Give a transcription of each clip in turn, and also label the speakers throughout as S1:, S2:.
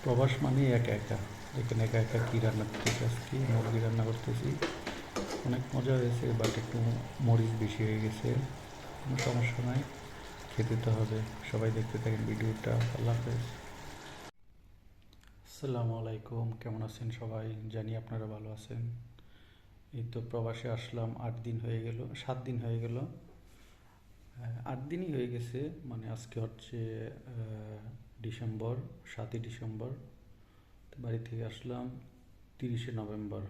S1: প্রবাস মানে একা একা। এখানে একা একা কী রান্না করতেছি, আজকে মুরগি রান্না করতেছি। অনেক মজা হয়েছে, বাট একটু মরিচ বেশি হয়ে গেছে। কোনো সমস্যা নাই, খেতে তো হবে। সবাই দেখতে থাকেন ভিডিওটা। আল্লাহ হাফেজ। আসসালামু আলাইকুম, কেমন আছেন সবাই? জানি আপনারা ভালো আছেন। এই তো প্রবাসে আসলাম, 8 দিন হয়ে গেল, 7 দিন হয়ে গেল। 8 দিনই হয়ে গেছে, মানে আজকে হচ্ছে ডিসেম্বর, 7ই ডিসেম্বর। তো বাড়ি থেকে আসলাম 30শে নভেম্বর।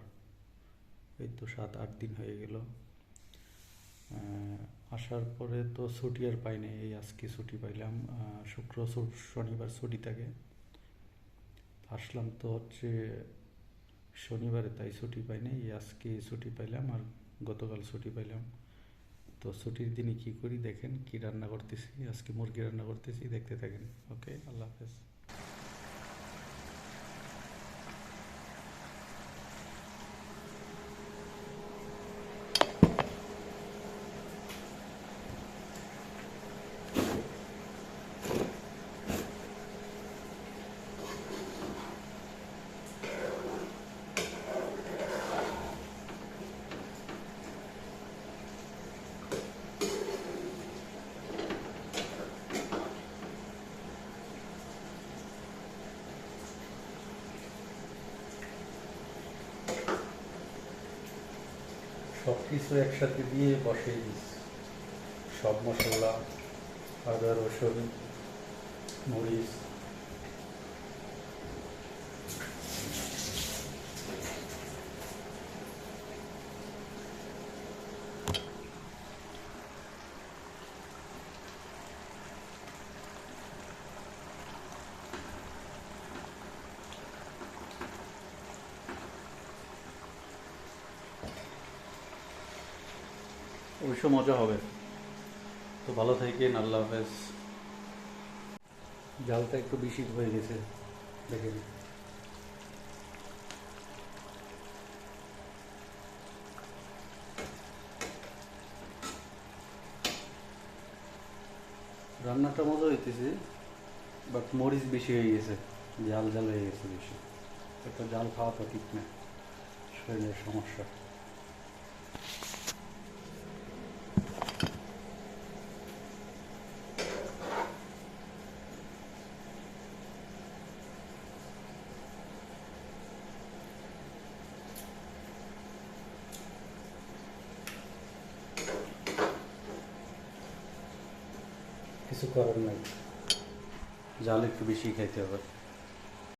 S1: এই তো 7-8 দিন হয়ে গেল। আসার পরে তো ছুটি আর পাই নাই, এই আজকে ছুটি পাইলাম। শনিবার ছুটি থাকে। আসলাম তো হচ্ছে শনিবারে, তাই ছুটি পাই নাই। এই আজকে ছুটি পাইলাম আর গতকাল ছুটি পাইলাম। তো ছুটির দিনে কি করি দেখেন, কি রান্না করতেছি। আজকে মুরগি রান্না করতেছি, দেখতে থাকেন। ওকে, আল্লাহ হাফেজ। সব কিছু একসাথে দিয়ে বসিয়ে দিচ্ছি। সব মশলা, আদা রসুন মরিচ, অবশ্য মজা হবে। তো ভালো থাকেন, আল্লাহ হাফেজ। জালটা একটু বেশি হয়ে গেছে, দেখেন। রান্নাটা মজা হইতেছে, বাট মরিচ বেশি হয়ে গেছে, জাল জাল হয়ে গেছে বেশি। একটা জাল খাওয়া তো ঠিক না, শরীরের সমস্যা। কিছু করার নাই, জাল একটু বেশি খাইতে হবে।